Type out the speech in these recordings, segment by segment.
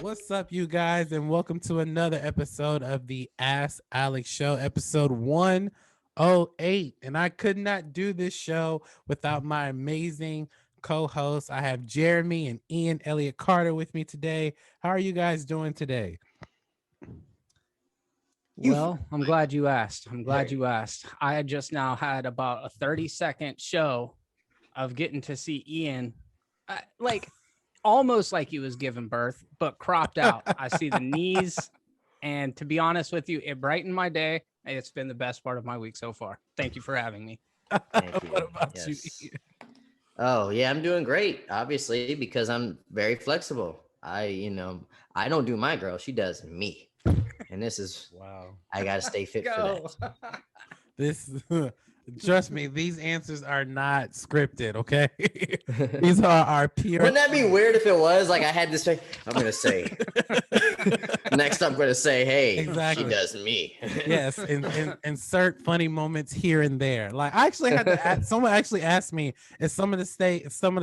What's up, you guys, and welcome to another episode of the Ask Alex Show, episode 108. And I could not do this show without my amazing co-hosts. I have Jeremy and Ian Elliott Carter with me today. How are you guys doing today? Well, I'm glad you asked. I had just now had about a 30-second show of getting to see Ian, like almost like he was giving birth, but cropped out. I see the knees. And to be honest with you, it brightened my day. It's been the best part of my week so far. Thank you for having me. Thank you. What about you, Yes. Ian? Oh, yeah, I'm doing great, obviously, because I'm very flexible. I don't do my girl, she does me. And this is Wow. I gotta stay fit for that. This trust me, these answers are not scripted, okay? These are our pure. Wouldn't that be weird if it was? Like I had to say, I'm gonna say next I'm gonna say, hey, Exactly. she does me. Yes, and insert funny moments here and there. Like I actually had to ask, someone actually asked me, is some of the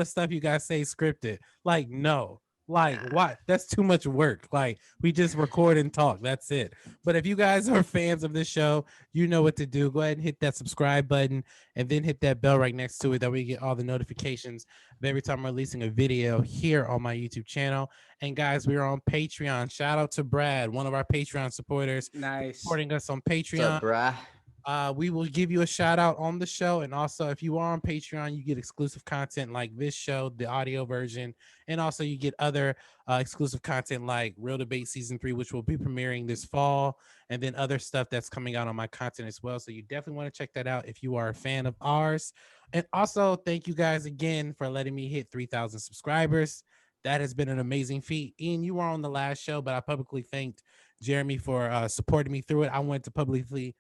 stuff you guys say scripted? Like, no. Like, what? That's too much work. Like, we just record and talk. That's it. But if you guys are fans of this show, you know what to do. Go ahead and hit that subscribe button and then hit that bell right next to it. That way you get all the notifications of every time I'm releasing a video here on my YouTube channel. And guys, we are on Patreon. Shout out to Brad, one of our Patreon supporters, Nice. supporting us on What's Patreon. up, bruh? We will give you a shout out on the show. And also, if you are on Patreon, you get exclusive content like this show, the audio version. And also, you get other exclusive content like Real Debate Season 3, which will be premiering this fall. And then other stuff that's coming out on my content as well. So you definitely want to check that out if you are a fan of ours. And also, thank you guys again for letting me hit 3,000 subscribers. That has been an amazing feat. Ian, you were on the last show, but I publicly thanked Jeremy for supporting me through it. I wanted to publicly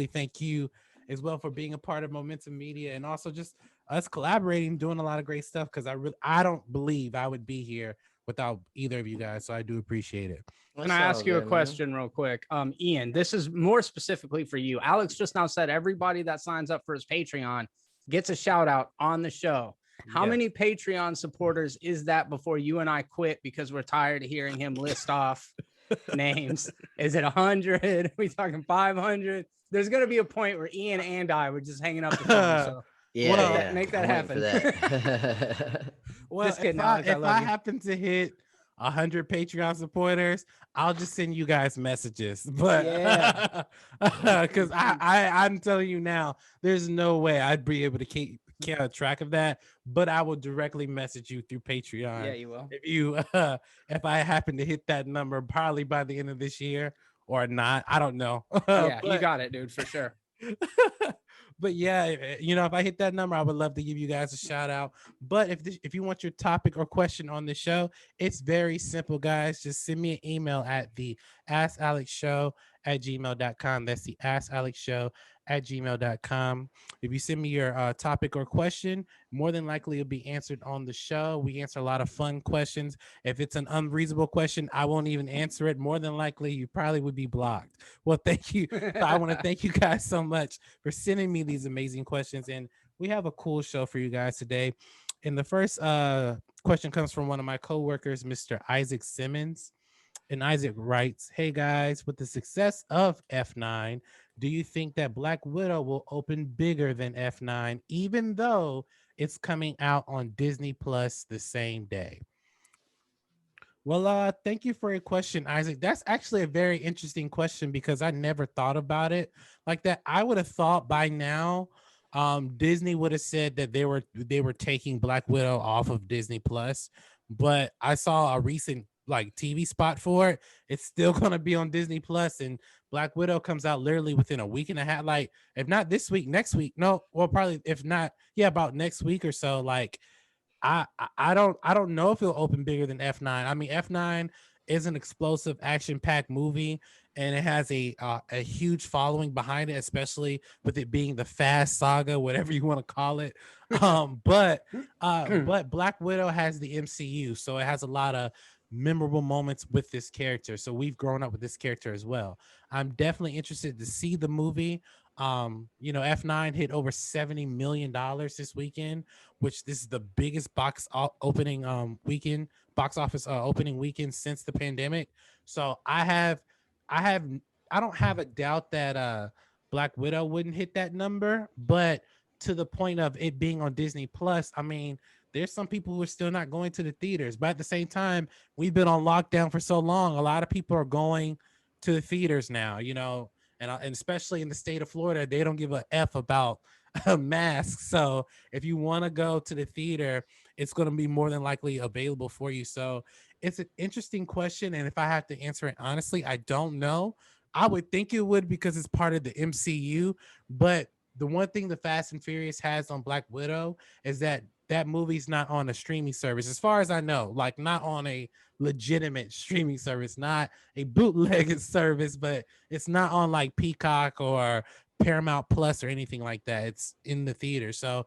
thank you as well for being a part of Momentum Media and also just us collaborating, doing a lot of great stuff. Because I don't believe I would be here without either of you guys. So I do appreciate it. Can I ask you a question real quick? Ian, this is more specifically for you. Alex just now said everybody that signs up for his Patreon gets a shout out on the show. How many Patreon supporters is that before you and I quit because we're tired of hearing him list off names? Is it 100? Are we talking 500? There's going to be a point where Ian and I were just hanging up the phone. So make that happen. Well, just kidding, if Alex, I happen to hit 100 Patreon supporters, I'll just send you guys messages. But because I'm telling you now, there's no way I'd be able to keep track of that, but I will directly message you through Patreon. Yeah, you will. If I happen to hit that number, probably by the end of this year or not, I don't know. You got it, dude, for sure. But yeah, if I hit that number, I would love to give you guys a shout out. But if you want your topic or question on the show, it's very simple, guys. Just send me an email at the askalexshow@gmail.com. That's the askalexshow@gmail.com. If you send me your topic or question, more than likely it'll be answered on the show. We answer a lot of fun questions. If it's an unreasonable question, I won't even answer it. More than likely, you probably would be blocked. Well, thank you. So I want to thank you guys so much for sending me these amazing questions. And we have a cool show for you guys today. And the first question comes from one of my coworkers, Mr. Isaac Simmons. And Isaac writes, hey guys, with the success of F9, do you think that Black Widow will open bigger than F9, even though it's coming out on Disney Plus the same day? Well, thank you for your question, Isaac. That's actually a very interesting question because I never thought about it like that. I would have thought by now Disney would have said that they were taking Black Widow off of Disney Plus, but I saw a recent like TV spot for it. It's still gonna be on Disney Plus, and Black Widow comes out literally within a week and a half. Like, if not this week, next week. No, well, probably if not, about next week or so. Like, I don't know if it'll open bigger than F9. I mean, F9 is an explosive action-packed movie, and it has a huge following behind it, especially with it being the Fast Saga, whatever you want to call it. But Black Widow has the MCU, so it has a lot of memorable moments with this character. So we've grown up with this character as well. I'm definitely interested to see the movie. F9 hit over $70 million this weekend, which this is the biggest box opening weekend box office opening weekend since the pandemic. So I don't have a doubt that Black Widow wouldn't hit that number, but to the point of it being on Disney Plus, I mean, there's some people who are still not going to the theaters, but at the same time, we've been on lockdown for so long. A lot of people are going to the theaters now, and especially in the state of Florida, they don't give a F about a mask. So if you want to go to the theater, it's going to be more than likely available for you. So it's an interesting question. And if I have to answer it honestly, I don't know. I would think it would because it's part of the MCU. But the one thing the Fast and Furious has on Black Widow is that movie's not on a streaming service, as far as I know, like not on a legitimate streaming service, not a bootleg service, but it's not on like Peacock or Paramount Plus or anything like that. It's in the theater. So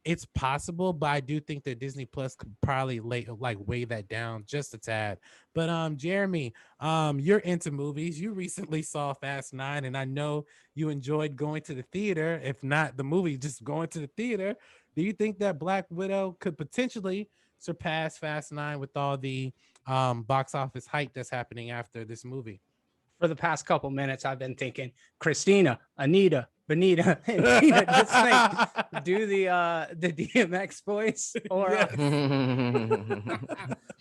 it's possible, but I do think that Disney Plus could probably weigh that down just a tad. But Jeremy, you're into movies. You recently saw Fast 9, and I know you enjoyed going to the theater. If not the movie, just going to the theater. Do you think that Black Widow could potentially surpass Fast 9 with all the box office hype that's happening after this movie? For the past couple minutes, I've been thinking Christina, Anita, Benita, and Tina, just like do the DMX voice, or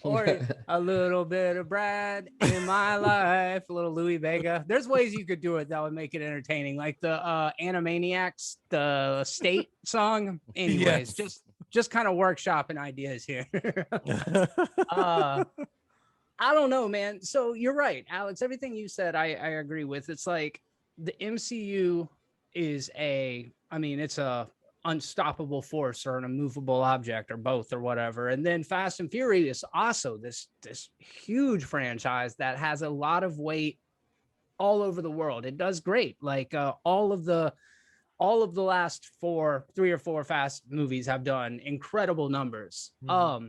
or a little bit of Brad in my life, a little Louis Vega. There's ways you could do it that would make it entertaining, like the Animaniacs, the State song. Anyways, Yes. just kind of workshopping ideas here. I don't know, man. So you're right, Alex. Everything you said, I agree with. It's like the MCU is it's a unstoppable force or an immovable object or both or whatever. And then Fast and Furious, also this huge franchise that has a lot of weight all over the world. It does great. Like all of the last 3 or 4 Fast movies have done incredible numbers. Mm-hmm.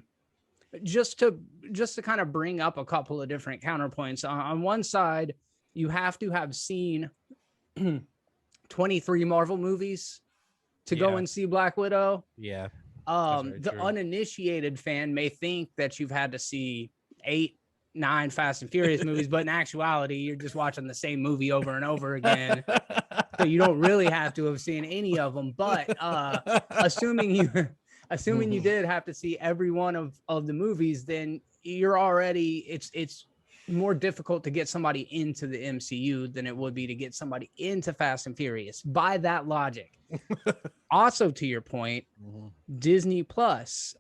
Just to kind of bring up a couple of different counterpoints. On one side, you have to have seen 23 Marvel movies to go and see Black Widow. Yeah. The uninitiated fan may think that you've had to see 8, 9 Fast and Furious movies, but in actuality, you're just watching the same movie over and over again. So you don't really have to have seen any of them. But assuming you did have to see every one of the movies, then you're already, it's more difficult to get somebody into the MCU than it would be to get somebody into Fast and Furious by that logic. Also, to your point, Disney Plus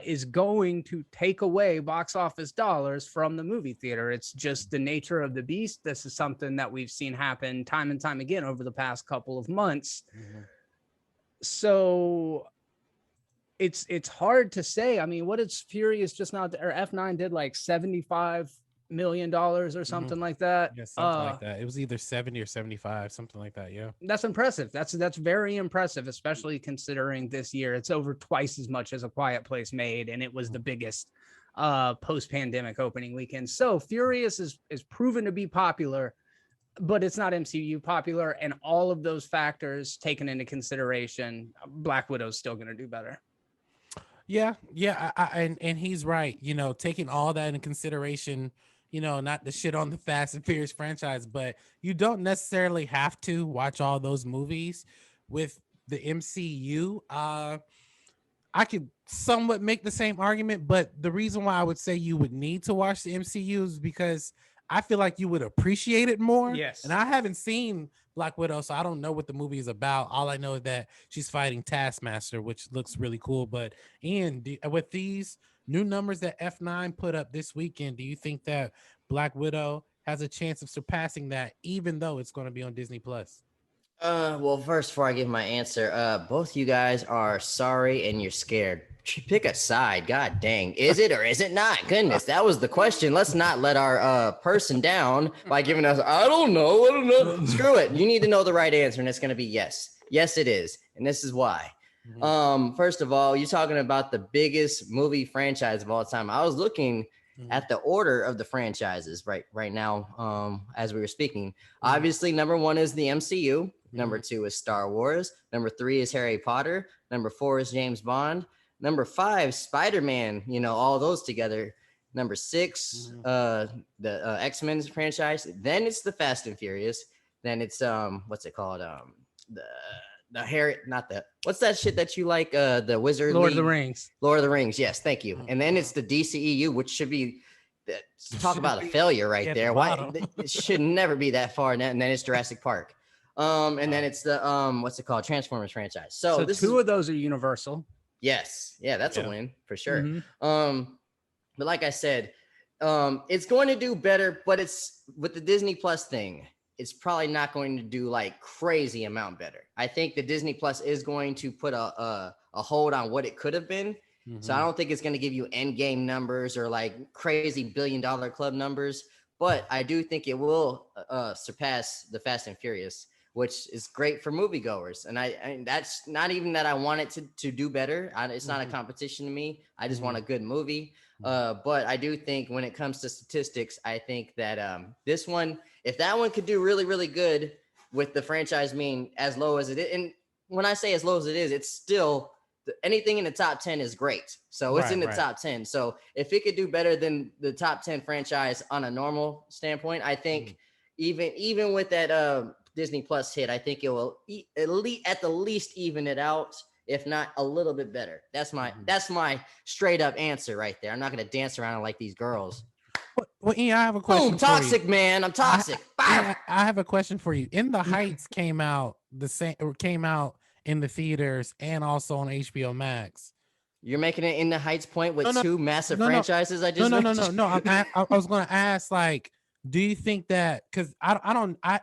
is going to take away box office dollars from the movie theater. It's just the nature of the beast. This is something that we've seen happen time and time again over the past couple of months. So it's hard to say. I mean, what is Furious just now, or F9 did like $75 million or something like that. Yeah, something like that. It was either 70 or 75, something like that. Yeah. That's impressive. That's very impressive, especially considering this year it's over twice as much as A Quiet Place made, and it was the biggest post-pandemic opening weekend. So Furious is proven to be popular, but it's not MCU popular, and all of those factors taken into consideration, Black Widow's still going to do better. Yeah, and he's right. Taking all that into consideration, not the shit on the Fast and Furious franchise, but you don't necessarily have to watch all those movies with the MCU. I could somewhat make the same argument, but the reason why I would say you would need to watch the MCU is because I feel like you would appreciate it more. Yes. And I haven't seen Black Widow, so I don't know what the movie is about. All I know is that she's fighting Taskmaster, which looks really cool. But Ian, with these new numbers that F9 put up this weekend, do you think that Black Widow has a chance of surpassing that, even though it's going to be on Disney Plus? Well, first, before I give my answer, both you guys are sorry and you're scared. Pick a side. God dang. Is it or is it not? Goodness, that was the question. Let's not let our person down by giving us, I don't know. Screw it. You need to know the right answer, and it's going to be yes. Yes, it is. And this is why. First of all, you're talking about the biggest movie franchise of all time. I was looking at the order of the franchises right now as we were speaking. Obviously, number 1 is the MCU. Number 2 is Star Wars. Number 3 is Harry Potter. Number 4 is James Bond. Number 5, Spider-Man, all those together. Number 6, Mhm. the X-Men franchise. Then it's the Fast and Furious. Then it's what's it called? The Harry, not the what's that shit that you like? The Wizard Lord of the League, Rings. Lord of the Rings. Yes, thank you. And then it's Mhm. the DCEU, which should be talk Should about a be failure right at the there. Why bottom. it should never be that far. And then it's Jurassic Park. And then it's the what's it called? Transformers franchise. So So this two is of those are Universal. yes, yeah, that's a Yeah. win for sure. Mm-hmm. But like I said, it's going to do better, but it's with the Disney Plus thing, it's probably not going to do like crazy amount better. I think the Disney Plus is going to put a hold on what it could have been. So I Mhm. don't think it's going to give you end game numbers or like crazy $1 billion club numbers, but I do think it will surpass the Fast and Furious, which is great for moviegoers. And I that's not even that I want it to do better. It's not a Mhm. competition to me. I just want a Mhm. good movie. But I do think when it comes to statistics, I think that this one, if that one could do really, really good with the franchise being as low as it is, and when I say as low as it is, it's still anything in the top 10 is great. So it's in Right, the right. top 10. So if it could do better than the top 10 franchise on a normal standpoint, I think even with that Disney Plus hit, I think it will at the least even it out, if not a little bit better. Mhm. That's my straight up answer right there. I'm not gonna dance around like these girls. Well, Ian, I have a Boom, question for you. toxic man. I'm I, toxic. Bow. Ian, I have a question for you. In the Heights came out the same, or came out in the theaters and also on HBO Max. You're making it in the Heights point No, with no, two massive no, no, franchises I no, just no, no, mentioned. no, no. I was going to ask, like, do you think that? Because I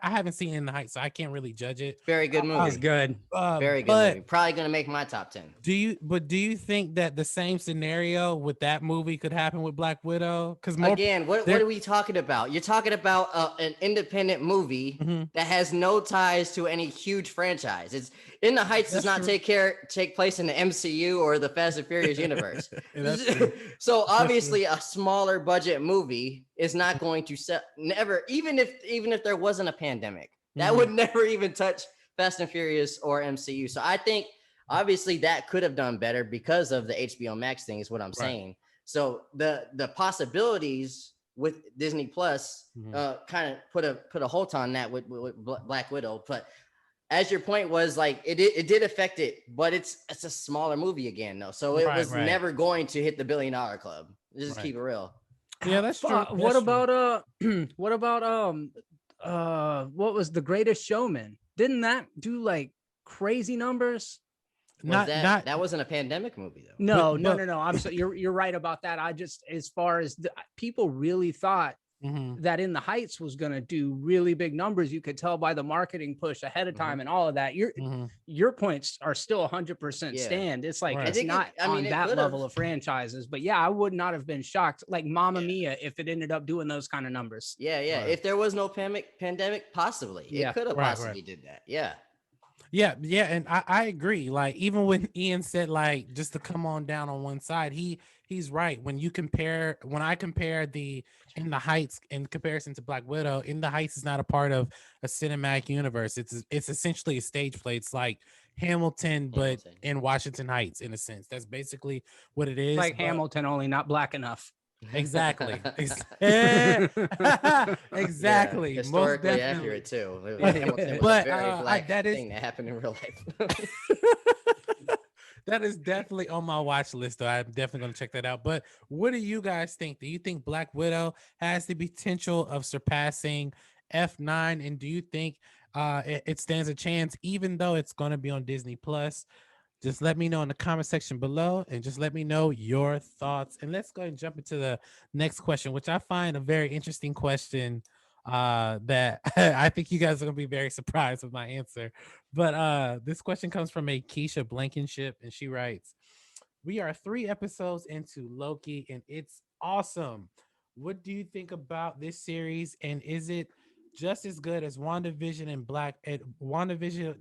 haven't seen In the Heights, so I can't really judge it. Very good It's movie. good. Very good But movie. Probably gonna make my top 10. do you think that the same scenario with that movie could happen with Black Widow? Because more Again, what there. are we talking about? You're talking about an independent movie Mhm. that has no ties to any huge franchise. It's In the Heights does That's not true. take place in the MCU or the Fast and Furious universe. That's true. So That's true. obviously a smaller budget movie is not going to set never even if there wasn't a pandemic. That would Mhm. never even touch Fast and Furious or MCU. So I think obviously that could have done better because of the HBO Max thing is what I'm Right. saying. So the possibilities with Disney Plus Mhm. kind of put a halt on that with Black Widow. But as your point was, like it did affect it, but it's a smaller movie again though, so it Right. was Right. never going to hit the $1 billion club. Just Right. keep it real. Yeah, that's true. What That's true. about what about what was The Greatest Showman? Didn't that do like crazy numbers? Was Not, that wasn't a pandemic movie though? No, no, but no, no. I'm so you're right about that. I just as far as people really thought mhm. that In the Heights was going to do really big numbers. You could tell by the marketing push ahead of Mhm. time and all of that. Mhm. Your points are still 100% Yeah, stand. It's like I Right. it's think not I mean on it that could have. level of franchises. But yeah, I would not have been shocked like Mamma Yeah. Mia if it ended up doing those kind of numbers. Yeah. Right. If there was no pandemic, possibly it Yeah. could have Right. Right. possibly did that. Yeah. Yeah, and I agree. Like even when Ian said like just to come on down on one side, he's right. When I compare the In the Heights in comparison to Black Widow, In the Heights is not a part of a cinematic universe. It's essentially a stage play. It's like Hamilton, but Hamilton. in Washington Heights, in a sense. That's basically what it It's is. like But Hamilton, only not black enough. exactly. Yeah, Exactly. Most historically definitely. accurate too. Yeah. Hamilton was a But very black that is thing that happened in real life. that is definitely on my watch list, though. I'm definitely going to check that out. But what do you guys think? Do you think Black Widow has the potential of surpassing F9? And do you think it stands a chance, even though it's going to be on Disney Plus? Just let me know in the comment section below and just let me know your thoughts. And let's go and jump into the next question, which I find a very interesting question that I think you guys are going to be very surprised with my answer. But this question comes from a Keisha Blankenship, and she writes, we are 3 episodes into Loki, and it's awesome. What do you think about this series? And is it just as good as WandaVision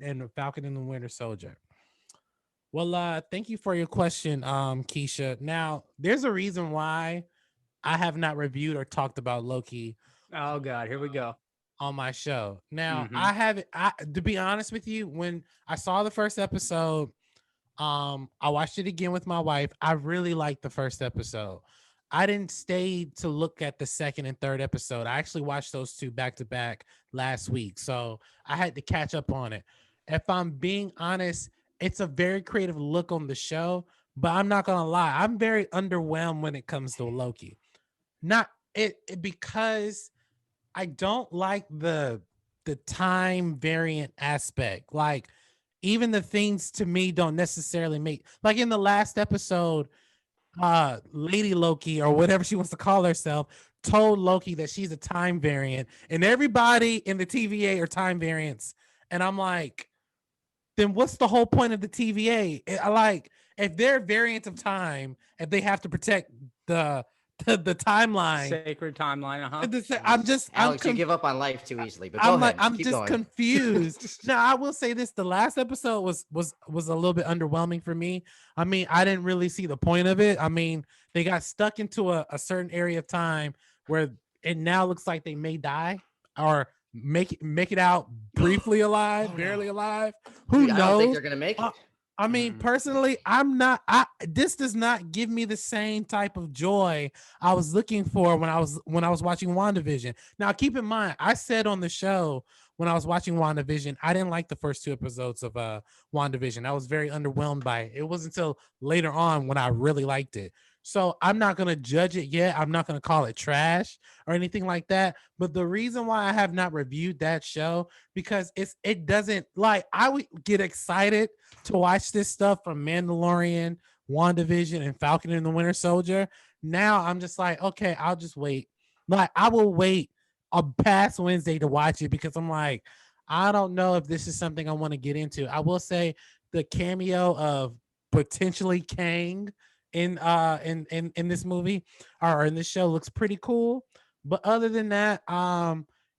and Falcon and the Winter Soldier? Well, thank you for your question, Keisha. Now, there's a reason why I have not reviewed or talked about Loki Oh God, here we go. on my show. Now, Mm-hmm. I haven't. To be honest with you, when I saw the first episode, I watched it again with my wife. I really liked the first episode. I didn't stay to look at the second and third episode. I actually watched those two back to back last week, so I had to catch up on it. If I'm being honest, it's a very creative look on the show, but I'm not gonna lie, I'm very underwhelmed when it comes to Loki. Not because I don't like the time variant aspect. Like even the things to me don't necessarily make, like in the last episode, Lady Loki or whatever she wants to call herself told Loki that she's a time variant, and everybody in the TVA are time variants. And I'm like, then what's the whole point of the TVA? I like if they're variants of time, if they have to protect the the timeline. Sacred timeline, I'm Alex, you give up on life too easily, but go I'm like, ahead. I'm Keep just going. confused. Now, I will say this: the last episode was a little bit underwhelming for me. I mean, I didn't really see the point of it. I mean, they got stuck into a certain area of time where it now looks like they may die or make it out briefly alive, Oh, barely no. alive. Who Dude, I don't think knows? they're gonna make it. I mean, personally, I'm not. This does not give me the same type of joy I was looking for when I was watching WandaVision. Now, keep in mind, I said on the show when I was watching WandaVision, I didn't like the first two episodes of WandaVision. I was very underwhelmed by it. It wasn't until later on when I really liked it. So I'm not gonna judge it yet. I'm not gonna call it trash or anything like that. But the reason why I have not reviewed that show because it doesn't like I would get excited to watch this stuff from Mandalorian, WandaVision, and Falcon and the Winter Soldier. Now I'm just like, okay, I'll just wait. Like I will wait a past Wednesday to watch it because I'm like, I don't know if this is something I want to get into. I will say the cameo of potentially Kang in this movie or in this show looks pretty cool. But other than that,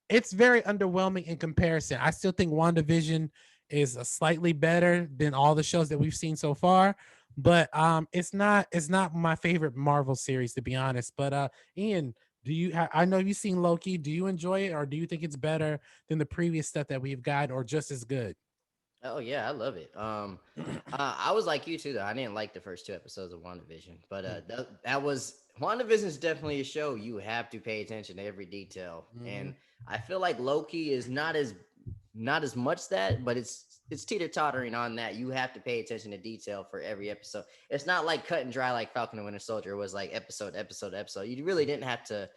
it's very underwhelming in comparison. I still think WandaVision is a slightly better than all the shows that we've seen so far. But it's not my favorite Marvel series to be honest. But Ian, do you I know you've seen Loki. Do you enjoy it or do you think it's better than the previous stuff that we've got or just as good? Oh yeah, I love it. I was like you too, though. I didn't like the first two episodes of WandaVision, but that was WandaVision is definitely a show you have to pay attention to every detail, and I feel like Loki is not as much that, but it's teeter tottering on that. You have to pay attention to detail for every episode. It's not like cut and dry like Falcon and Winter Soldier was like episode. You really didn't have to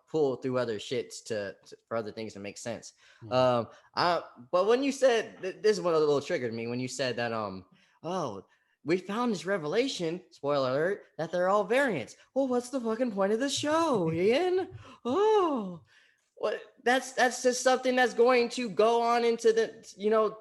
pull through other shits for other things to make sense. Mhm. But when you said this is what a little triggered me when you said that oh, we found this revelation, spoiler alert, that they're all variants. Well, what's the fucking point of the show, Ian? Oh, what that's just something that's going to go on into the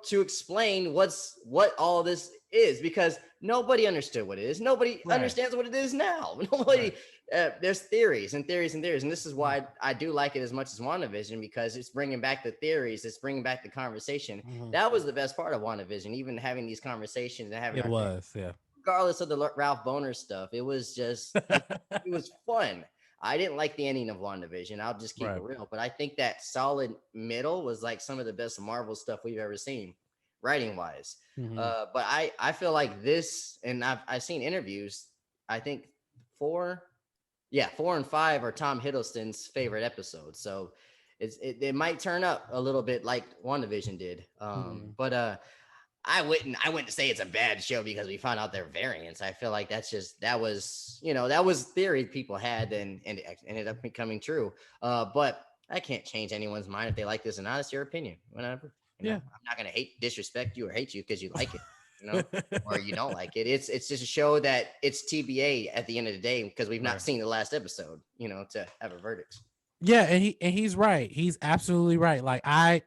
to explain what all this is, because nobody understood what it is. Nobody Right. understands what it is now. Nobody. Right. There's theories and theories and theories, and this is why I do like it as much as WandaVision, because it's bringing back the theories, it's bringing back the conversation. Mhm. That was the best part of WandaVision, even having these conversations and having It was, yeah. regardless of the Ralph Boner stuff. It was just it was fun. I didn't like the ending of WandaVision. I'll just keep Right. it real. But I think that solid middle was like some of the best Marvel stuff we've ever seen, writing wise. Mhm. But I feel like this, and I've seen interviews. I think four, yeah, 4 and 5 are Tom Hiddleston's favorite episodes. So it might turn up a little bit like WandaVision did. Mhm. But I wouldn't say it's a bad show because we found out their variants. I feel like that was theory people had, and it ended up becoming true. But I can't change anyone's mind if they like this or not. It's your opinion. Whatever. Yeah. I'm not gonna disrespect you or hate you because you like it, or you don't like it. It's just a show that it's TBA at the end of the day, because we've not Right. seen the last episode, to have a verdict. Yeah, and he's right. He's absolutely right. Like I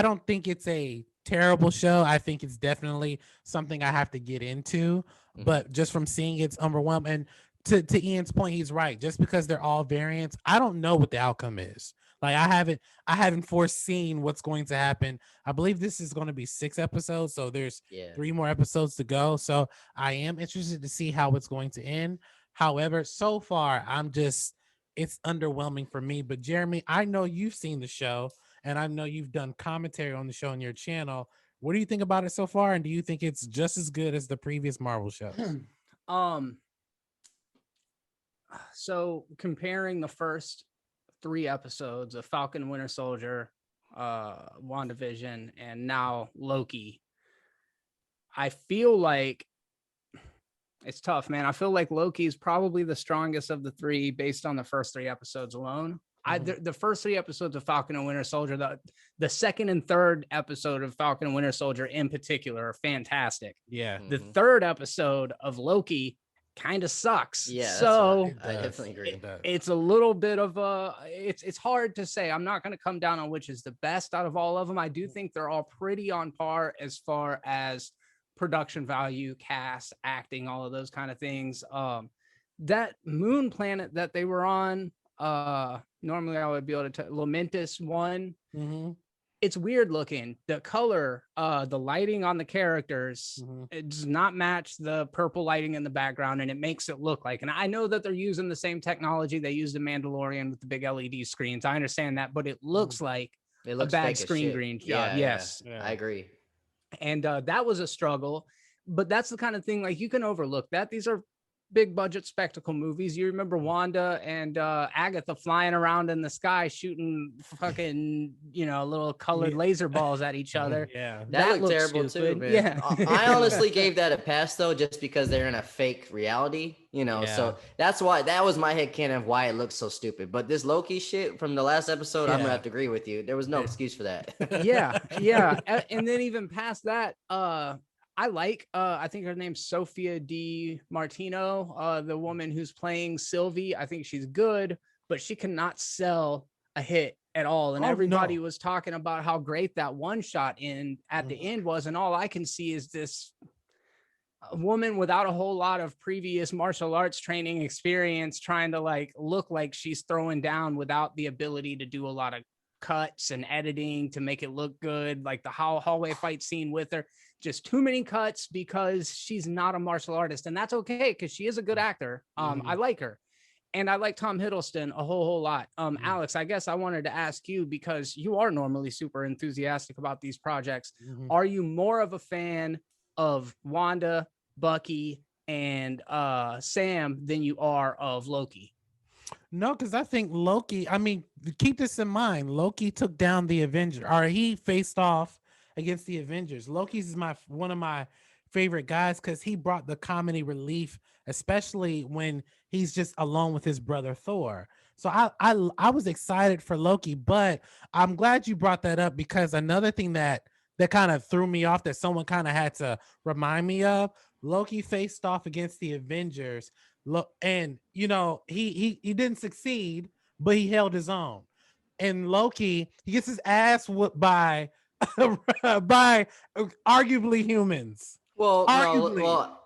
don't think it's a terrible show. I think it's definitely something I have to get into. Mhm. But just from seeing it's overwhelming. And to Ian's point, he's right. Just because they're all variants, I don't know what the outcome is. Like I haven't foreseen what's going to happen. I believe this is going to be 6 episodes, so there's Yeah. 3 more episodes to go. So I am interested to see how it's going to end. However, so far it's underwhelming for me. But Jeremy, I know you've seen the show and I know you've done commentary on the show on your channel. What do you think about it so far? And do you think it's just as good as the previous Marvel shows? um, So comparing the first 3 episodes of Falcon and Winter Soldier, WandaVision, and now Loki, I feel like it's tough, man. I feel like Loki is probably the strongest of the 3 based on the first 3 episodes alone. The first 3 episodes of Falcon and Winter Soldier, the second and third episode of Falcon and Winter Soldier in particular are fantastic. Yeah. The third episode of Loki kind of sucks. Yeah, so I definitely agree. It's a little bit of it's hard to say. I'm not going to come down on which is the best out of all of them. I do think they're all pretty on par as far as production value, cast, acting, all of those kind of things. That moon planet that they were on, normally I would be able to Lamentus one. It's weird looking. The color, the lighting on the characters, it does not match the purple lighting in the background, and it makes it look like. And I know that they're using the same technology they used in Mandalorian with the big LED screens. I understand that, but it looks like It looks a bad fake as screen shit. green job. Yeah, Yes, I agree. and that was a struggle. But that's the kind of thing, like, you can overlook that. These are big budget spectacle movies. You remember Wanda and Agatha flying around in the sky shooting fucking, little colored laser balls at each other. Yeah, that looked terrible too, man. Yeah. I honestly gave that a pass though, just because they're in a fake reality, so that's why that was my headcanon of why it looks so stupid. But this Loki shit from the last episode, I'm gonna have to agree with you. There was no excuse for that. yeah. And then even past that, I think her name's Sophia Di Martino, the woman who's playing Sylvie. I think she's good, but she cannot sell a hit at all. And everybody was talking about how great that one shot at the end was. And all I can see is this woman without a whole lot of previous martial arts training experience trying to look like she's throwing down without the ability to do a lot of cuts and editing to make it look good. Like the hallway fight scene with her, just too many cuts because she's not a martial artist, and that's okay because she is a good actor. I like her, and I like Tom Hiddleston a whole lot. Alex, I guess I wanted to ask you, because you are normally super enthusiastic about these projects. Are you more of a fan of Wanda, Bucky, and Sam than you are of Loki? No, because I think Loki, keep this in mind. Loki took down the Avengers, or he faced off against the Avengers. Loki's is one of my favorite guys because he brought the comedy relief, especially when he's just alone with his brother Thor. So I was excited for Loki, but I'm glad you brought that up, because another thing that kind of threw me off, that someone kind of had to remind me of, Loki faced off against the Avengers. Look, and he didn't succeed, but he held his own. And Loki, he gets his ass whooped by arguably humans. Well,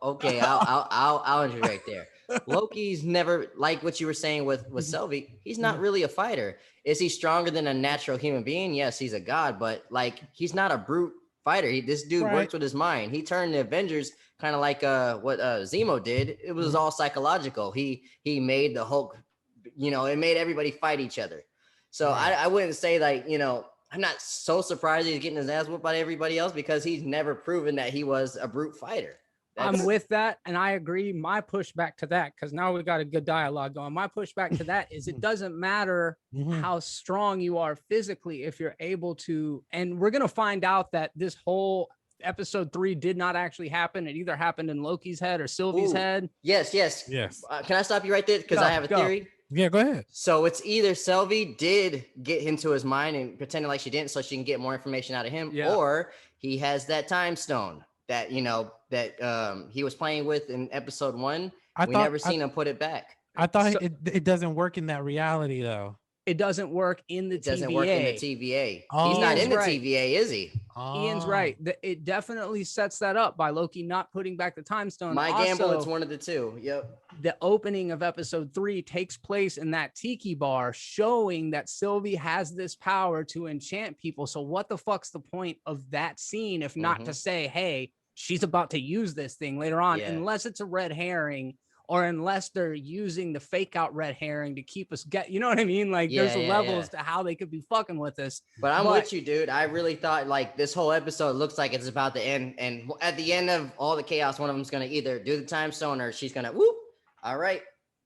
okay, I'll interject there. Loki's never, like what you were saying with Sylvie, he's not really a fighter. Is he stronger than a natural human being? Yes, he's a god, but he's not a brute fighter. This dude works with his mind. He turned the Avengers kind of like what Zemo did. It was all psychological. He made the Hulk, it made everybody fight each other. So I wouldn't say I'm not so surprised he's getting his ass whooped by everybody else, because he's never proven that he was a brute fighter. I'm with that, and I agree. My pushback to that, because now we got a good dialogue going, my pushback to that is it doesn't matter how strong you are physically if you're able to, and we're going to find out that this whole episode 3 did not actually happen. It either happened in Loki's head or Sylvie's head. Yes. Can I stop you right there? Because I have a theory. Yeah, go ahead. So it's either Sylvie did get into his mind and pretended like she didn't so she can get more information out of him, or he has that time stone that he was playing with in episode 1. We never seen him put it back. I thought it doesn't work in that reality though. It doesn't work in the TVA. It doesn't work in the TVA. Oh. He's not in the TVA, is he? Ian's right. It definitely sets that up by Loki not putting back the time stone. My gamble, it's one of the two. Yep. The opening of episode 3 takes place in that tiki bar, showing that Sylvie has this power to enchant people. So what the fuck's the point of that scene if not to say, hey, she's about to use this thing later on, unless it's a red herring, or unless they're using the fake out red herring to keep us you know what I mean? There's a level as to how they could be fucking with us. But I'm with you, dude. I really thought this whole episode looks like it's about to end. And at the end of all the chaos, one of them's going to either do the time stone or she's going to whoop. All right.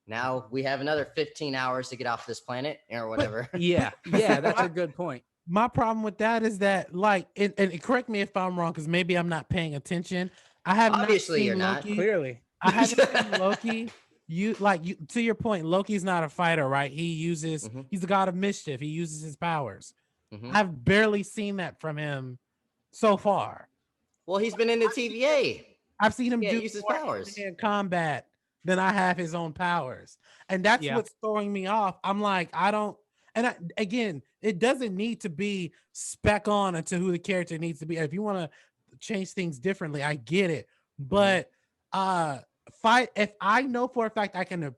Now we have another 15 hours to get off this planet or whatever. Yeah, that's a good point. My problem with that is that, like, and correct me if I'm wrong, because maybe I'm not paying attention. I have Obviously, not you're seen not. Loki. Clearly. I haven't seen Loki. You to your point, Loki's not a fighter, right? He's the god of mischief. He uses his powers. I've barely seen that from him so far. Well, he's been in the TVA. I've seen him do use his more powers hand-to-hand combat than I have his own powers. And that's what's throwing me off. I'm like, I don't, again, it doesn't need to be spec on into who the character needs to be. If you want to change things differently, I get it. But fight, if I know for a fact I can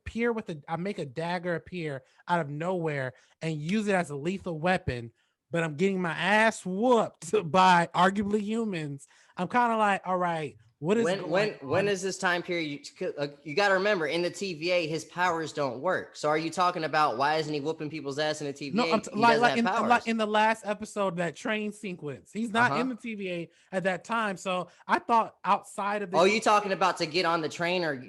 I make a dagger appear out of nowhere and use it as a lethal weapon, but I'm getting my ass whooped by arguably humans, I'm kind of like, all right, what is when is this time period? You got to remember, in the TVA, his powers don't work. So are you talking about why isn't he whooping people's ass in the TVA? No, like in the last episode, that train sequence, he's not in the TVA at that time. So I thought outside of the you talking about to get on the train or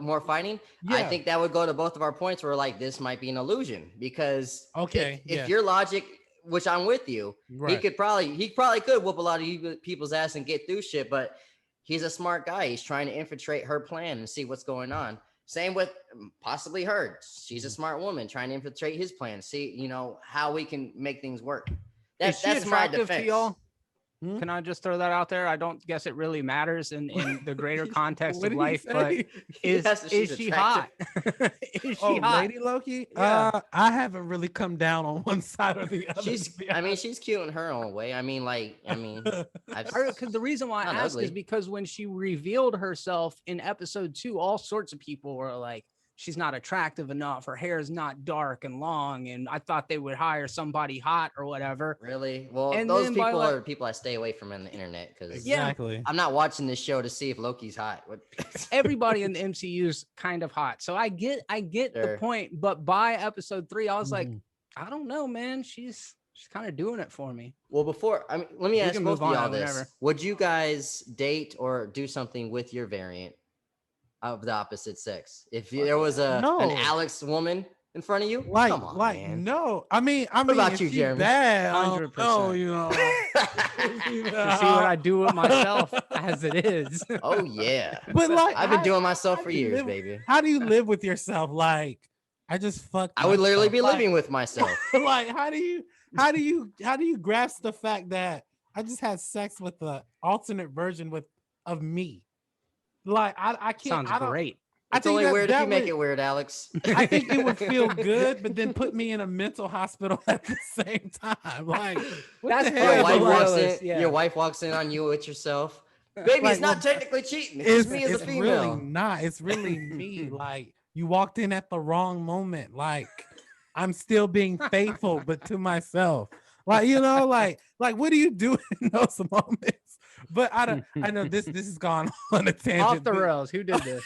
more fighting? Yeah. I think that would go to both of our points where like this might be an illusion because if your logic, which I'm with you, he probably could whoop a lot of people's ass and get through shit, but he's a smart guy. He's trying to infiltrate her plan and see what's going on. Same with possibly her. She's a smart woman trying to infiltrate his plan. See, how we can make things work. That's my defense. To y'all? Can I just throw that out there? I don't guess it really matters in the greater context of life, but is she hot? Is she hot? Lady Loki? Yeah. I haven't really come down on one side or the other. She's cute in her own way. Because the reason why I ask is because when she revealed herself in episode 2, all sorts of people were like, she's not attractive enough. Her hair is not dark and long. And I thought they would hire somebody hot or whatever. Really? Well, and those people are people I stay away from on the internet because I'm not watching this show to see if Loki's hot. Everybody in the MCU is kind of hot. So I get the point. But by episode 3, I was like, I don't know, man. She's kind of doing it for me. Well, let me ask both of y'all this. Would you guys date or do something with your variant of the opposite sex? If there was an Alex woman in front of you, come on, man. No. I mean, what about you, Jeremy? Bad, 100%. To see what I do with myself as it is. Oh yeah, but like I've been doing myself for years, baby. How do you live with yourself? Like, I just fucked. I would literally be living with myself. Like, how do you grasp the fact that I just had sex with the alternate version of me? Like, I can't. Sounds great. It's only weird if you make it weird, Alex. I think it would feel good, but then put me in a mental hospital at the same time. Like, what the hell? Your wife walks in on you with yourself. Baby, it's not technically cheating. It's me as a female. Really not. It's really me. Like, you walked in at the wrong moment. Like, I'm still being faithful, but to myself. Like, like what do you do in those moments? But I know this has gone on a tangent. Off the rails. Who did this?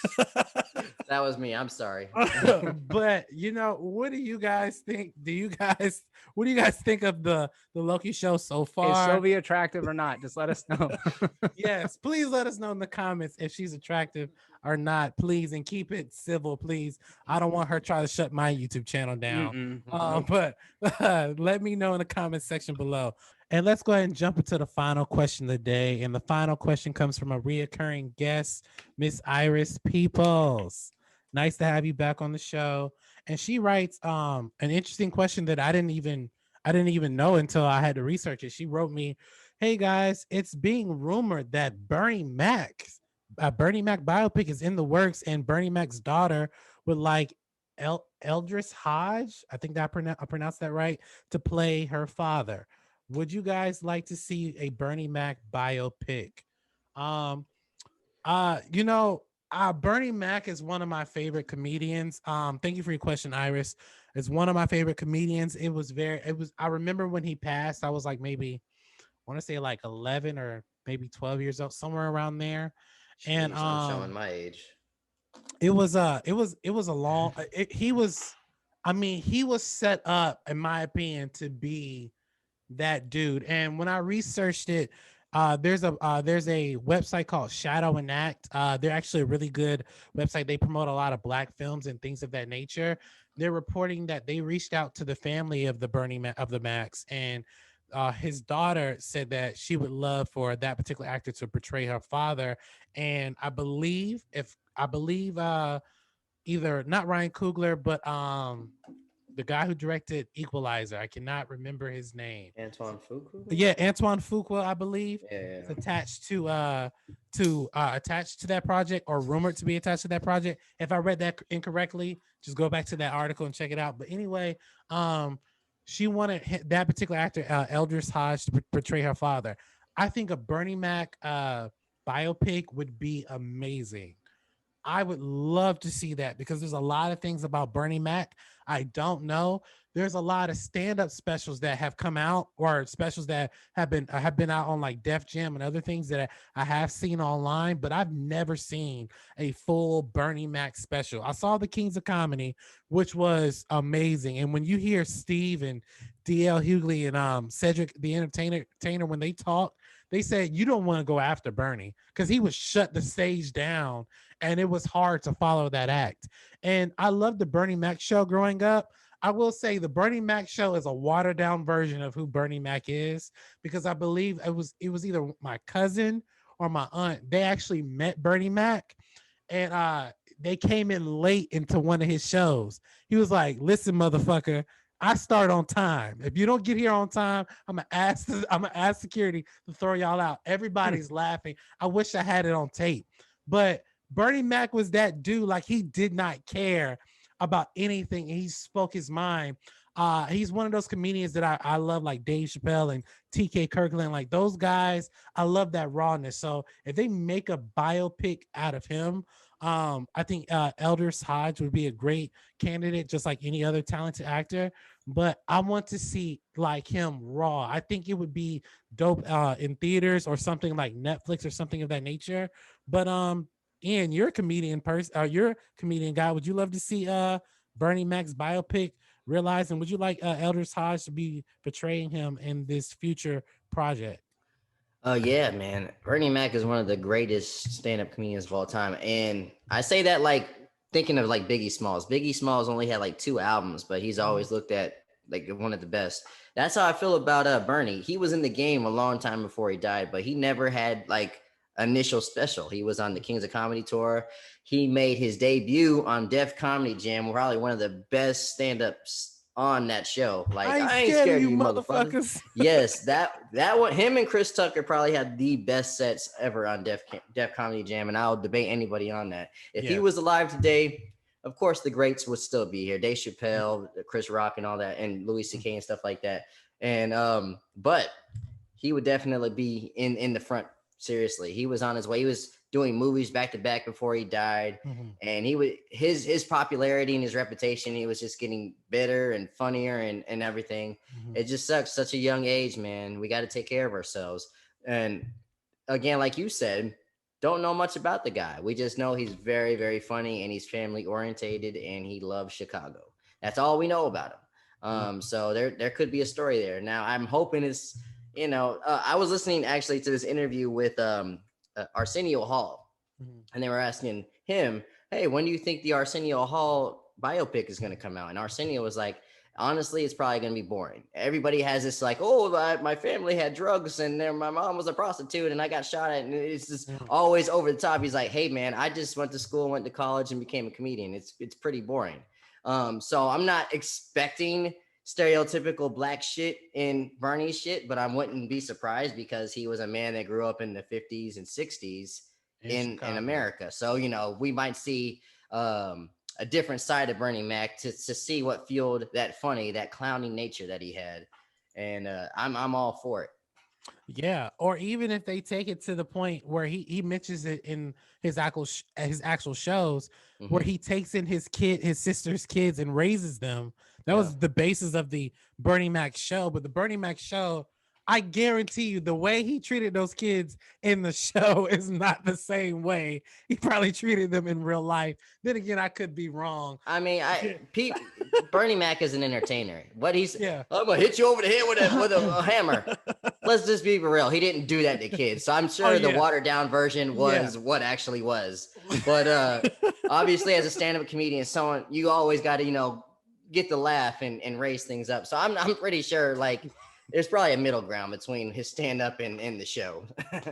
That was me. I'm sorry. But what do you guys think? What do you guys think of the Loki show so far? Is Sylvie attractive or not? Just let us know. Yes, please let us know in the comments if she's attractive or not, please, and keep it civil, please. I don't want her trying to shut my YouTube channel down. But let me know in the comment section below. And let's go ahead and jump into the final question of the day. And the final question comes from a reoccurring guest, Miss Iris Peoples. Nice to have you back on the show. And she writes an interesting question that I didn't even know until I had to research it. She wrote me, "Hey guys, it's being rumored that Bernie Mac biopic is in the works, and Bernie Mac's daughter would like Eldris Hodge, I think that I pronounced that right, to play her father. Would you guys like to see a Bernie Mac biopic?" Bernie Mac is one of my favorite comedians. Thank you for your question, Iris. It's one of my favorite comedians. I remember when he passed, I was like maybe, I want to say like 11 or maybe 12 years old, somewhere around there. Jeez, and I'm showing my age. He was set up, in my opinion, to be that dude. And when I researched it, There's a website called Shadow and Act. They're actually a really good website. They promote a lot of Black films and things of that nature. They're reporting that they reached out to the family of the Max, and his daughter said that she would love for that particular actor to portray her father. And I believe either not Ryan Coogler, but the guy who directed Equalizer. I cannot remember his name. Antoine Fuqua? Yeah, Antoine Fuqua, I believe, Yeah. is attached to that project, or rumored to be attached to that project. If I read that incorrectly, just go back to that article and check it out. But anyway, she wanted that particular actor, Eldris Hodge, to portray her father. I think a Bernie Mac biopic would be amazing. I would love to see that because there's a lot of things about Bernie Mac I don't know. There's a lot of stand-up specials that have come out, or specials that have been out on like Def Jam and other things that I have seen online, but I've never seen a full Bernie Mac special. I saw the Kings of Comedy, which was amazing. And when you hear Steve and DL Hughley and Cedric the Entertainer when they talk, they said you don't want to go after Bernie because he would shut the stage down and it was hard to follow that act. And I loved the Bernie Mac show growing up. I will say the Bernie Mac show is a watered down version of who Bernie Mac is, because I believe it was either my cousin or my aunt. They actually met Bernie Mac, and they came in late into one of his shows. He was like, "Listen, motherfucker, I start on time. If you don't get here on time, I'm gonna ask security to throw y'all out." Everybody's laughing. I wish I had it on tape, but Bernie Mac was that dude. Like, he did not care about anything. He spoke his mind. He's one of those comedians that I love, like Dave Chappelle and TK Kirkland, like those guys. I love that rawness. So if they make a biopic out of him, I think Elders Hodge would be a great candidate, just like any other talented actor. But I want to see like him raw. I think it would be dope in theaters or something like Netflix or something of that nature. But Ian, you're a comedian person. You're a comedian guy. Would you love to see Bernie Mac's biopic realized? And would you like Elders Hodge to be portraying him in this future project? Yeah, man. Bernie Mac is one of the greatest stand-up comedians of all time. And I say that like thinking of like Biggie Smalls. Biggie Smalls only had like 2 albums, but he's always looked at like one of the best. That's how I feel about Bernie. He was in the game a long time before he died, but he never had like initial special. He was on the Kings of Comedy tour. He made his debut on Def Comedy Jam, probably one of the best stand-ups on that show. Like, I ain't scared of you motherfuckers. Yes, that one, him and Chris Tucker probably had the best sets ever on Def Comedy Jam, and I'll debate anybody on that. If he was alive today, of course the greats would still be here. Dave Chappelle, Chris Rock, and all that, and Louis C.K. and stuff like that. And but he would definitely be in the front. Seriously, he was on his way. He was doing movies back to back before he died, and he would his popularity and his reputation. He was just getting better and funnier and everything. It just sucks. Such a young age, man. We got to take care of ourselves. And again, like you said, don't know much about the guy. We just know he's very, very funny and he's family orientated and he loves Chicago. That's all we know about him. So there could be a story there. Now I'm hoping it's. I was listening actually to this interview with Arsenio Hall, and they were asking him, "Hey, when do you think the Arsenio Hall biopic is going to come out?" And Arsenio was like, "Honestly, it's probably going to be boring. Everybody has this like, oh, my family had drugs, and my mom was a prostitute, and I got shot at, and it's just always over the top." He's like, "Hey, man, I just went to school, went to college, and became a comedian. It's pretty boring." So I'm not expecting stereotypical Black shit in Bernie's shit, but I wouldn't be surprised because he was a man that grew up in the 50s and 60s in America. So, we might see a different side of Bernie Mac to see what fueled that funny, that clowning nature that he had. And I'm all for it. Yeah, or even if they take it to the point where he mentions it in his actual shows, where he takes in his sister's kids and raises them. That was the basis of the Bernie Mac show. But the Bernie Mac show, I guarantee you, the way he treated those kids in the show is not the same way he probably treated them in real life. Then again, I could be wrong. I mean, Bernie Mac is an entertainer. I'm gonna hit you over the head with a hammer. let's just be real. He didn't do that to kids. So I'm sure the watered down version was what actually was. But obviously, as a stand-up comedian, someone you always got to, get the laugh and raise things up. So I'm pretty sure like there's probably a middle ground between his stand-up and the show.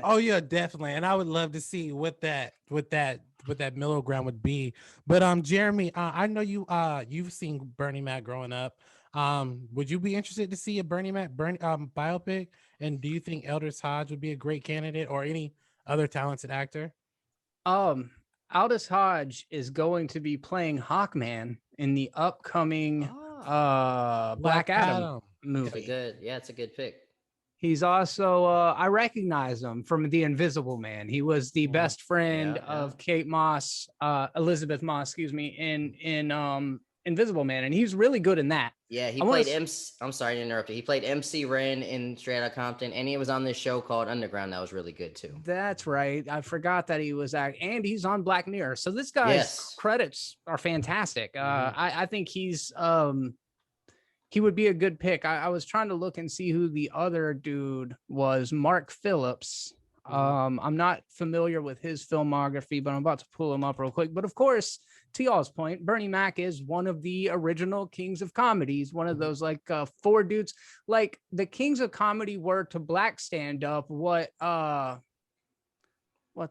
Oh yeah, definitely. And I would love to see what that middle ground would be. But Jeremy, I know you've seen Bernie Mac growing up. Would you be interested to see a Bernie Mac biopic? And do you think Aldous Hodge would be a great candidate, or any other talented actor? Aldous Hodge is going to be playing Hawkman in the upcoming Black Adam movie. It's a good pick. He's also I recognize him from The Invisible Man. He was the best friend of Kate Moss, Elizabeth Moss, in Invisible Man, and he's really good in that. Yeah, he played MC. I'm sorry to interrupt you. He played MC Ren in Straight Outta Compton, and he was on this show called Underground that was really good too. That's right. I forgot that he was and he's on Black Mirror. So this guy's credits are fantastic. I think he's he would be a good pick. I was trying to look and see who the other dude was. Mark Phillips. I'm not familiar with his filmography, but I'm about to pull him up real quick. But of course, to y'all's point, Bernie Mac is one of the original kings of comedies, one of those like four dudes, like the kings of comedy were to black stand-up what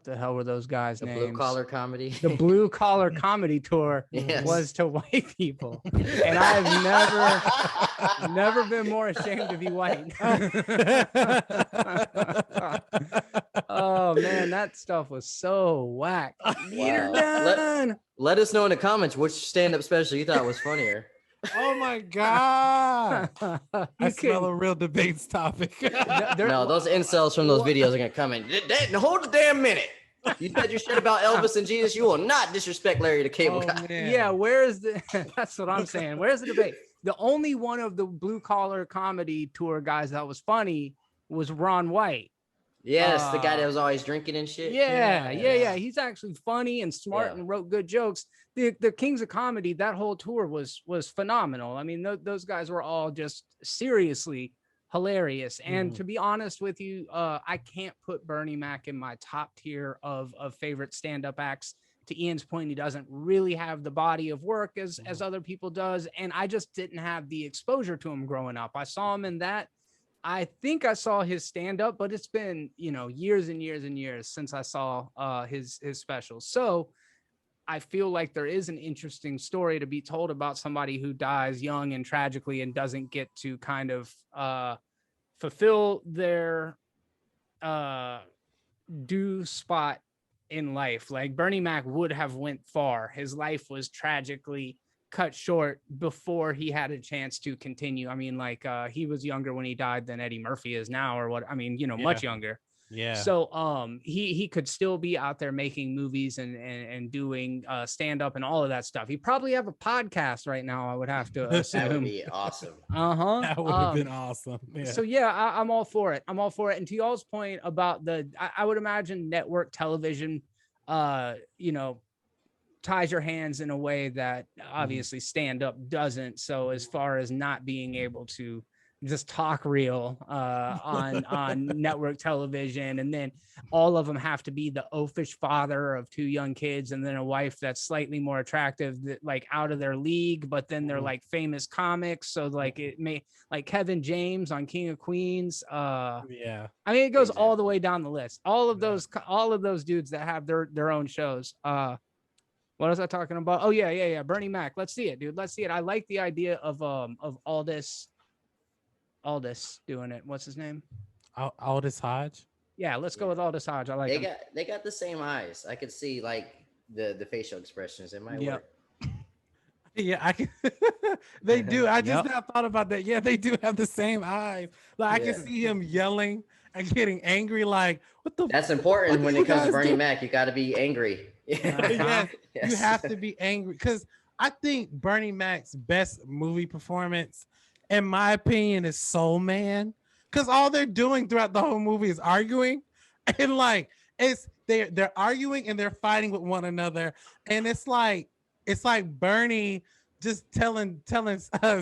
the hell were those guys' names? Blue Collar Comedy. The Blue Collar Comedy Tour was to white people. And I've never been more ashamed to be white. Oh, man, that stuff was so whack. You're done. Let us know in the comments which stand-up special you thought was funnier. Oh my God. I smell a real debates topic. No, those incels from those videos are going to come in. Hold a damn minute. You said your shit about Elvis and Jesus. You will not disrespect Larry the Cable Guy. Man. Yeah, where's the, that's what I'm saying. Where's the debate? The only one of the Blue Collar Comedy Tour guys that was funny was Ron White. Yes, the guy that was always drinking and shit. Yeah. He's actually funny and smart and wrote good jokes. The Kings of Comedy, that whole tour was phenomenal. I mean, those guys were all just seriously hilarious. And to be honest with you, I can't put Bernie Mac in my top tier of favorite stand-up acts. To Ian's point, he doesn't really have the body of work as other people does. And I just didn't have the exposure to him growing up. I saw him in that. I think I saw his stand-up, but it's been, years and years and years since I saw his specials. So I feel like there is an interesting story to be told about somebody who dies young and tragically and doesn't get to kind of fulfill their due spot in life. Like Bernie Mac would have went far. His life was tragically cut short before he had a chance to continue. I mean, like he was younger when he died than Eddie Murphy is now, or what? I mean, much younger. Yeah. So he could still be out there making movies and doing stand up and all of that stuff. He probably have a podcast right now, I would have to assume. That would be awesome. That would have been awesome. Yeah. So I'm all for it. And to y'all's point about I would imagine network television, ties your hands in a way that obviously stand up doesn't. So as far as not being able to just talk real on network television, and then all of them have to be the oafish father of two young kids, and then a wife that's slightly more attractive, like out of their league, but then they're like famous comics. So like it may, like Kevin James on King of Queens. I mean, it goes all the way down the list. All of those dudes that have their own shows. What was I talking about? Oh yeah. Bernie Mac. Let's see it, dude. Let's see it. I like the idea of Aldous doing it. What's his name? Aldous Hodge. Yeah, let's go with Aldous Hodge. I like him. They got the same eyes. I could see like the facial expressions. It might work. Yeah, I can. They do. I just now thought about that. Yeah, they do have the same eyes. Like I can see him yelling and getting angry. Like, what the? That's important when it comes to Bernie Mac. You got to be angry. Yes. You have to be angry, because I think Bernie Mac's best movie performance, in my opinion, is Soul Man. Because all they're doing throughout the whole movie is arguing, and like they're arguing and they're fighting with one another, and it's like Bernie just telling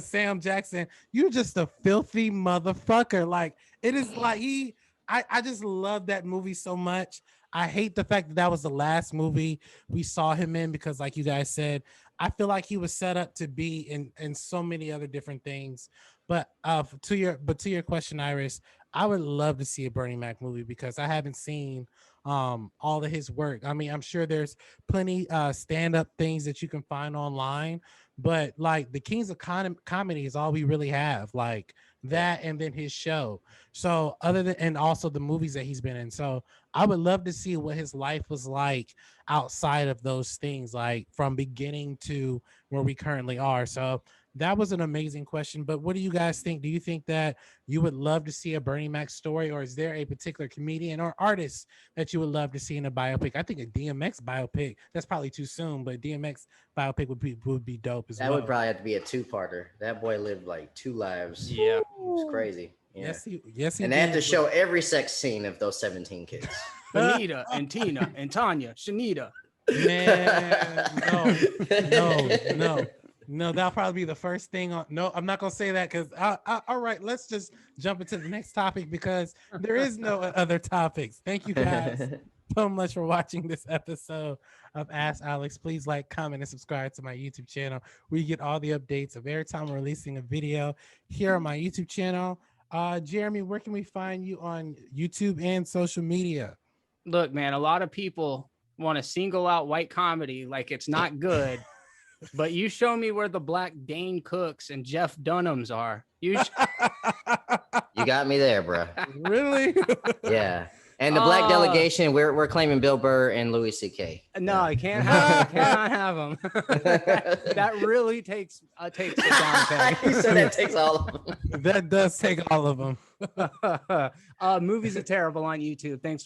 Sam Jackson, you're just a filthy motherfucker. Like it is like I just love that movie so much. I hate the fact that that was the last movie we saw him in because, like you guys said, I feel like he was set up to be in so many other different things. But to your question, Iris, I would love to see a Bernie Mac movie because I haven't seen all of his work. I mean, I'm sure there's plenty stand-up things that you can find online, but like the Kings of Comedy is all we really have. Like that and then his show. So other than and also the movies that he's been in. So I would love to see what his life was like outside of those things, like from beginning to where we currently are. So that was an amazing question. But what do you guys think? Do you think that you would love to see a Bernie Mac story, or is there a particular comedian or artist that you would love to see in a biopic? I think a DMX biopic, that's probably too soon, but DMX biopic would be dope as well. That would probably have to be a two-parter. That boy lived like 2 lives. Yeah. It was crazy. Yeah. Yes, he and they have to show every sex scene of those 17 kids. Anita and Tina and Tanya, Shanita. Man, no, that'll probably be the first thing on. No, I'm not gonna say that because all right, let's just jump into the next topic because there is no other topics. Thank you guys so much for watching this episode of Ask Alex. Please like, comment, and subscribe to my YouTube channel where you get all the updates of every time we're releasing a video here on my YouTube channel. Jeremy, where can we find you on YouTube and social media? Look, man, a lot of people want to single out white comedy like it's not good. But you show me where the Black Dane Cooks and Jeff Dunhams are. You got me there, bro. Really? Yeah. And the Black Delegation, we're claiming Bill Burr and Louis C.K. No, I can't have cannot have them. That really takes a down peg. He said that takes all of them. That does take all of them. Movies Are Terrible on YouTube. Thanks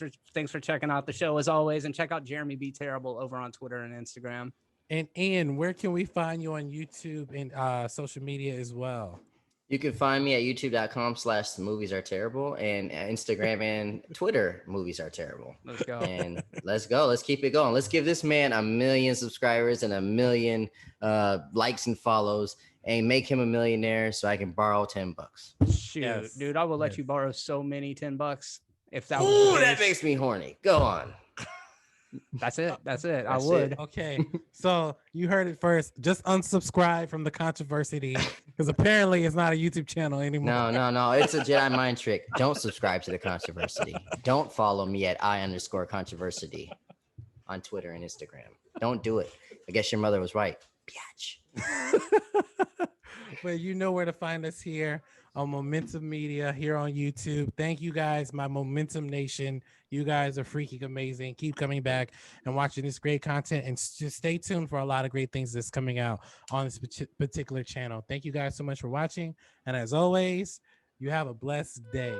for checking out the show as always, and check out Jeremy Be Terrible over on Twitter and Instagram. And Ian, where can we find you on YouTube and social media as well? You can find me at youtube.com/movies are terrible and Instagram and Twitter, movies are terrible. Let's go. And let's go. Let's keep it going. Let's give this man 1 million subscribers and 1 million likes and follows and make him a millionaire so I can borrow $10. Shoot, yes. Dude, I will let you borrow so many $10 if that was. Ooh, that makes me horny. Go on. That's it. I would. Okay. So you heard it first. Just unsubscribe from the controversy because apparently it's not a YouTube channel anymore. No. It's a Jedi mind trick. Don't subscribe to the controversy. Don't follow me at I_controversy on Twitter and Instagram. Don't do it. I guess your mother was right. Biatch. But you know where to find us here on Momentum Media here on YouTube. Thank you guys, my Momentum Nation. You guys are freaking amazing. Keep coming back and watching this great content, and just stay tuned for a lot of great things that's coming out on this particular channel. Thank you guys so much for watching. And as always, you have a blessed day.